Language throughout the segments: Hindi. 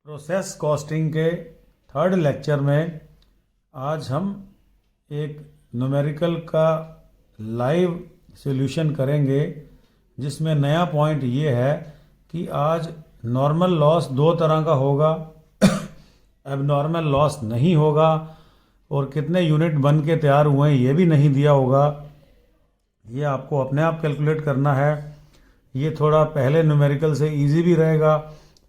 प्रोसेस कॉस्टिंग के थर्ड लेक्चर में आज हम एक न्यूमेरिकल का लाइव सॉल्यूशन करेंगे, जिसमें नया पॉइंट ये है कि आज नॉर्मल लॉस दो तरह का होगा, एबनॉर्मल लॉस नहीं होगा, और कितने यूनिट बन के तैयार हुए हैं ये भी नहीं दिया होगा। ये आपको अपने आप कैलकुलेट करना है। ये थोड़ा पहले न्यूमेरिकल से इजी भी रहेगा,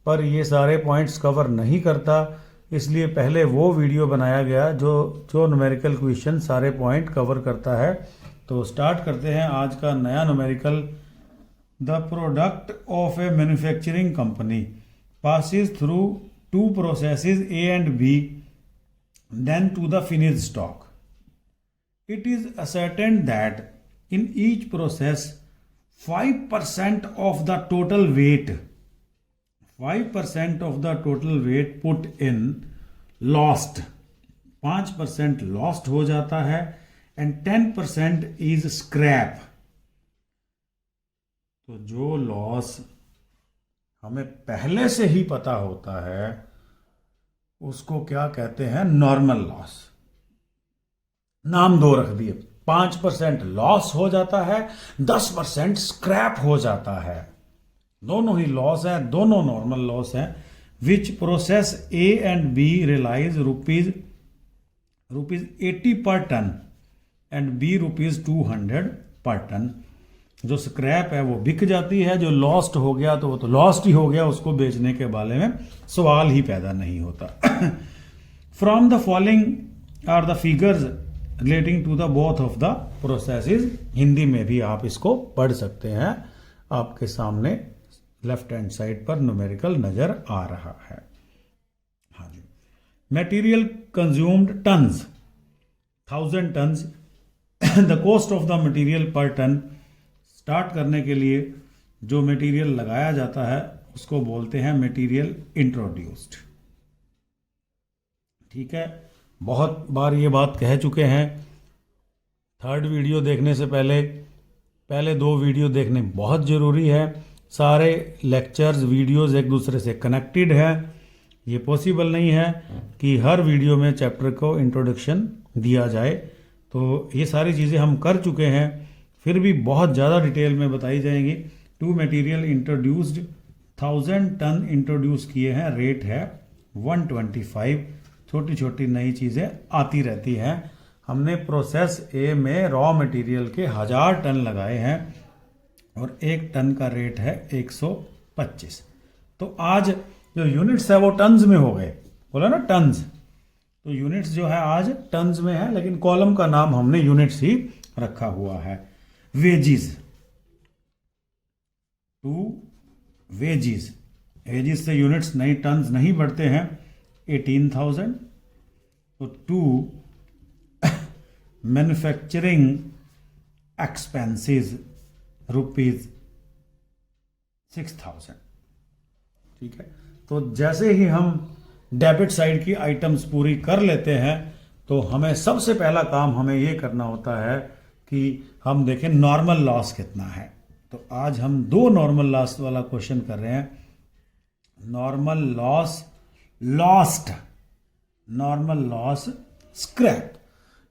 पर ये सारे पॉइंट्स कवर नहीं करता, इसलिए पहले वो वीडियो बनाया गया जो न्यूमेरिकल क्वेश्चन सारे पॉइंट कवर करता है। तो स्टार्ट करते हैं आज का नया numerical. The product of a manufacturing company passes through two processes A and B then to the finished stock. It is ascertained that in each process 5% of the total weight put in lost, 5% lost हो जाता है, and 10% is scrap. तो जो लॉस हमें पहले से ही पता होता है उसको क्या कहते हैं? Normal loss. नाम दो रख दिए। 5% लॉस हो जाता है, 10% स्क्रैप हो जाता है। दोनों ही लॉस है, दोनों नॉर्मल लॉस है। Which process A and B realise rupees 80 पर टन एंड बी रुपीज 200 पर टन। जो स्क्रैप है वो बिक जाती है, जो लॉस्ट हो गया तो वो तो लॉस्ट ही हो गया, उसको बेचने के बारे में सवाल ही पैदा नहीं होता। From the following are the figures relating to the both of the processes. Hindi में भी आप इसको पढ़ सकते हैं। आपके सामने लेफ्ट हैंड साइड पर न्यूमेरिकल नजर आ रहा है। हाँ जी। Material consumed tons, 1000 tons. The cost of the material per ton. Start करने के लिए जो मटेरियल लगाया जाता है उसको बोलते हैं मटेरियल इंट्रोड्यूस्ड। ठीक है, बहुत बार ये बात कह चुके हैं। थर्ड वीडियो देखने से पहले दो वीडियो देखने बहुत ज़रूरी है। सारे लेक्चर्स वीडियोस एक दूसरे से कनेक्टेड है। ये पॉसिबल नहीं है कि हर वीडियो में चैप्टर को इंट्रोडक्शन दिया जाए, तो ये सारी चीज़ें हम कर चुके हैं, फिर भी बहुत ज़्यादा डिटेल में बताई जाएंगी। Two material introduced, 1000 ton introduce किए हैं, रेट है 125। छोटी छोटी नई चीज़ें आती रहती हैं। हमने प्रोसेस ए में रॉ मटेरियल के 1000 टन लगाए हैं और 1 टन का रेट है 125। तो आज जो यूनिट्स है वो टन्स में हो गए, बोला ना टन्स। तो यूनिट्स जो है आज टन्स में है, लेकिन कॉलम का नाम हमने यूनिट्स ही रखा हुआ है। वेजिज, टू वेजिज, वेजिज से यूनिट्स नहीं टन्स नहीं बढ़ते हैं। 18,000। तो टू मैन्युफैक्चरिंग एक्सपेंसेस रुपीज 6,000। ठीक है, तो जैसे ही हम डेबिट साइड की आइटम्स पूरी कर लेते हैं तो हमें सबसे पहला काम हमें ये करना होता है कि हम देखें नॉर्मल लॉस कितना है। तो आज हम दो नॉर्मल लॉस वाला क्वेश्चन कर रहे हैं। Normal loss lost, normal loss scrap.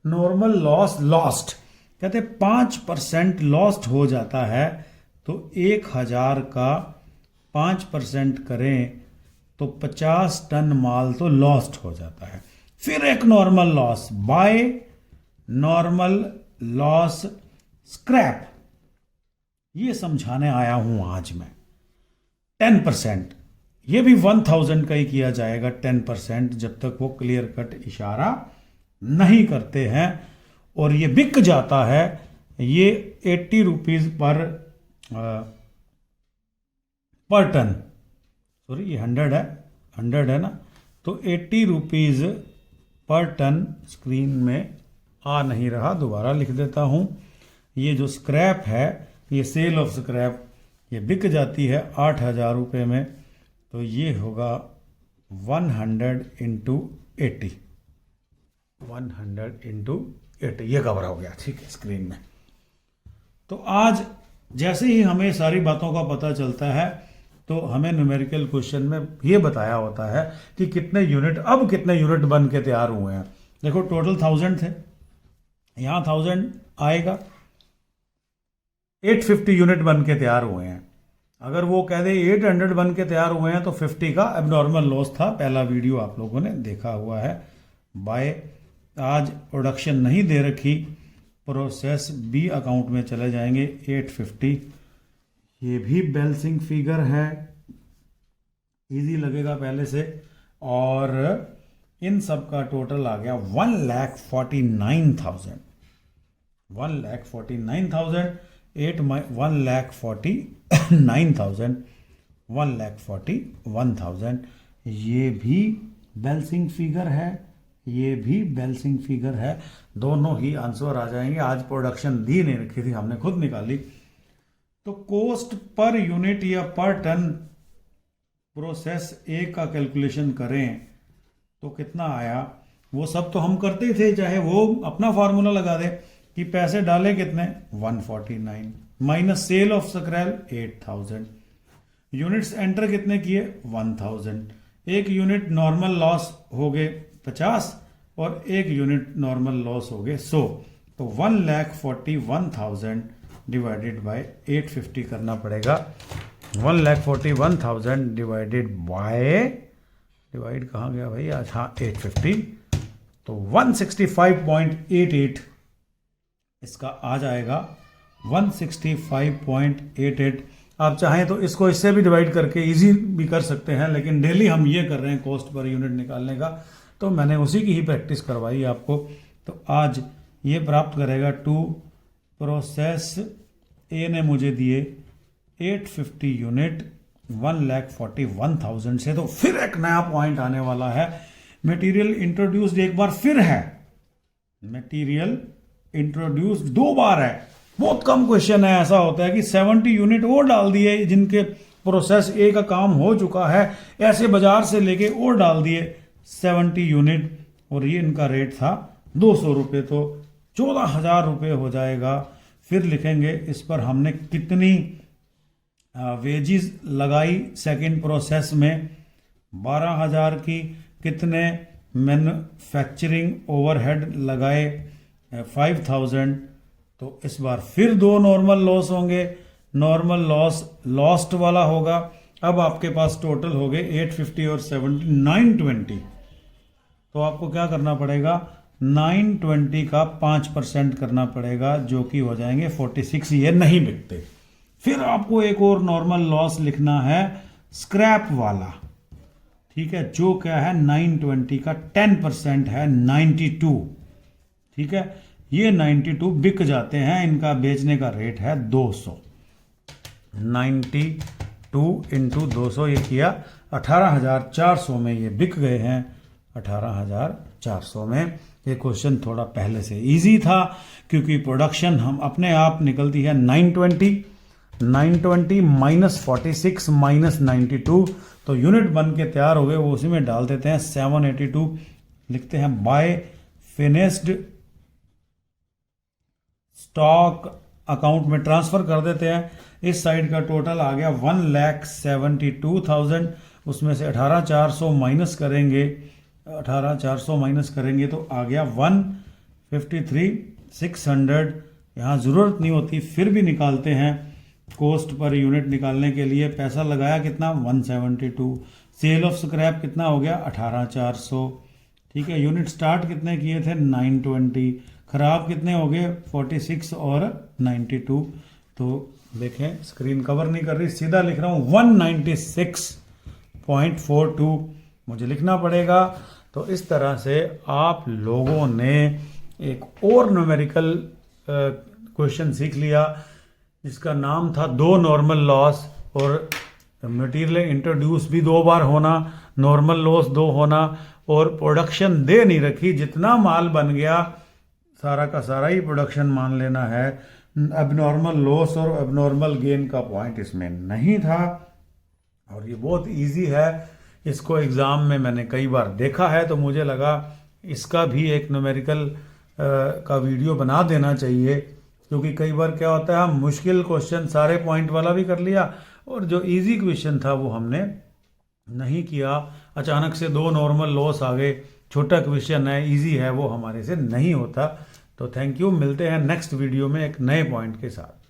Normal loss lost कहते हैं 5% लॉस्ट हो जाता है, तो 1000 का 5% करें तो 50 टन माल तो लॉस्ट हो जाता है। फिर एक normal loss by normal loss scrap, ये समझाने आया हूं आज मैं। 10%, ये भी 1000 का ही किया जाएगा 10%, जब तक वो क्लियर कट इशारा नहीं करते हैं। और ये बिक जाता है, ये 80 रुपीज पर टन, सॉरी ये 100 है ना, तो 80 रुपीज पर टन स्क्रीन में आ नहीं रहा, दोबारा लिख देता हूं। ये जो स्क्रैप है, ये सेल ऑफ स्क्रैप, ये बिक जाती है 8,000 रुपये में, तो ये होगा 100 इंटू 80, 100 इंटू 80, ये कवर हो गया। ठीक है, स्क्रीन में। तो आज जैसे ही हमें सारी बातों का पता चलता है तो हमें न्यूमेरिकल क्वेश्चन में ये बताया होता है कि कितने यूनिट बन के तैयार हुए हैं। देखो टोटल 1000 थे, यहाँ 1000 आएगा, 850 यूनिट बन के तैयार हुए हैं। अगर वो कह दे 800 बन के तैयार हुए हैं तो 50 का एबनॉर्मल लॉस था। पहला वीडियो आप लोगों ने देखा हुआ है। बाय आज प्रोडक्शन नहीं दे रखी, प्रोसेस बी अकाउंट में चले जाएंगे 850। ये भी बैलेंसिंग फिगर है, इजी लगेगा पहले से। और इन सब का टोटल आ गया 1,49,000। 1,49,000 1,49,000 1,41,000। ये भी बैलेंसिंग फिगर है, ये भी बैलेंसिंग फिगर है। दोनों ही आंसर आ जाएंगे। आज प्रोडक्शन दी नहीं रखी थी, हमने खुद निकाली। तो कॉस्ट पर यूनिट या पर टन प्रोसेस ए का कैलकुलेशन करें तो कितना आया। वो सब तो हम करते ही थे, चाहे वो अपना फार्मूला लगा दे कि पैसे डाले कितने 149 minus cell of scrap 8000, units enter कितने किए 1000, एक यूनिट नॉर्मल लॉस हो गए 50 और एक यूनिट नॉर्मल लॉस हो गए 100। तो 1,41,000 डिवाइडेड बाय 850 करना पड़ेगा। 1,41,000 डिवाइडेड बाय, डिवाइड कहाँ गया भाई आज, हाँ 850, तो 165.88 इसका आ जाएगा। 165.88। आप चाहें तो इसको इससे भी डिवाइड करके इजी भी कर सकते हैं, लेकिन डेली हम ये कर रहे हैं कॉस्ट पर यूनिट निकालने का, तो मैंने उसी की ही प्रैक्टिस करवाई आपको। तो आज ये प्राप्त करेगा 2। प्रोसेस ए ने मुझे दिए 850 यूनिट 1,41,000 से। तो फिर एक नया पॉइंट आने वाला है। मटेरियल इंट्रोड्यूस्ड एक बार फिर है, मटेरियल इंट्रोड्यूस्ड 2 बार है। बहुत कम क्वेश्चन है ऐसा होता है कि 70 यूनिट और डाल दिए जिनके प्रोसेस ए का काम हो चुका है, ऐसे बाजार से लेके और डाल दिए 70 यूनिट, और ये इनका रेट था 200 रुपये, तो 14,000 रुपये हो जाएगा। फिर लिखेंगे इस पर हमने कितनी वेजिज लगाई सेकंड प्रोसेस में, 12,000 की। कितने मैन्युफैक्चरिंग ओवरहेड लगाए 5,000। तो इस बार फिर 2 नॉर्मल लॉस होंगे, नॉर्मल लॉस लॉस्ट वाला होगा। अब आपके पास टोटल हो गए 850 और 70 920। तो आपको क्या करना पड़ेगा, 920 का 5% करना पड़ेगा, जो कि हो जाएंगे 46। ये नहीं बिकते। फिर आपको एक और नॉर्मल लॉस लिखना है स्क्रैप वाला, ठीक है, जो क्या है 920 का 10% है 92। ठीक है, ये 92 बिक जाते हैं, इनका बेचने का रेट है 200। 92 इंटू 200 ये किया 18,400 में ये बिक गए हैं। 18,400 में। ये क्वेश्चन थोड़ा पहले से इजी था क्योंकि प्रोडक्शन हम अपने आप निकलती है 920 माइनस 46 माइनस 92, तो यूनिट बन के तैयार हो गए, वो उसी में डाल देते हैं 782। लिखते हैं बाय फिनिश्ड स्टॉक अकाउंट में ट्रांसफर कर देते हैं। इस साइड का टोटल आ गया 1,72,000, उसमें से 18,400 माइनस करेंगे, 18,400 माइनस करेंगे तो आ गया 153,600। यहाँ ज़रूरत नहीं होती फिर भी निकालते हैं। कॉस्ट पर यूनिट निकालने के लिए पैसा लगाया कितना 172। सेल ऑफ स्क्रैप कितना हो गया 18,400। ठीक है, यूनिट स्टार्ट कितने किए थे 920, खराब कितने हो गए 46 और 92। तो देखें स्क्रीन कवर नहीं कर रही, सीधा लिख रहा हूँ 196.42 मुझे लिखना पड़ेगा। तो इस तरह से आप लोगों ने एक और न्यूमेरिकल क्वेश्चन सीख लिया जिसका नाम था 2 नॉर्मल लॉस, और मटेरियल इंट्रोड्यूस भी 2 बार होना, नॉर्मल लॉस 2 होना, और प्रोडक्शन दे नहीं रखी, जितना माल बन गया सारा का सारा ही प्रोडक्शन मान लेना है। एबनॉर्मल लॉस और एबनॉर्मल गेन का पॉइंट इसमें नहीं था। और ये बहुत इजी है, इसको एग्ज़ाम में मैंने कई बार देखा है, तो मुझे लगा इसका भी एक न्यूमेरिकल का वीडियो बना देना चाहिए, क्योंकि कई बार क्या होता है हम मुश्किल क्वेश्चन सारे पॉइंट वाला भी कर लिया और जो इजी क्वेश्चन था वो हमने नहीं किया। अचानक से 2 नॉर्मल लॉस आ गए, छोटा क्वेश्चन है, इजी है, वो हमारे से नहीं होता। तो थैंक यू, मिलते हैं नेक्स्ट वीडियो में एक नए पॉइंट के साथ।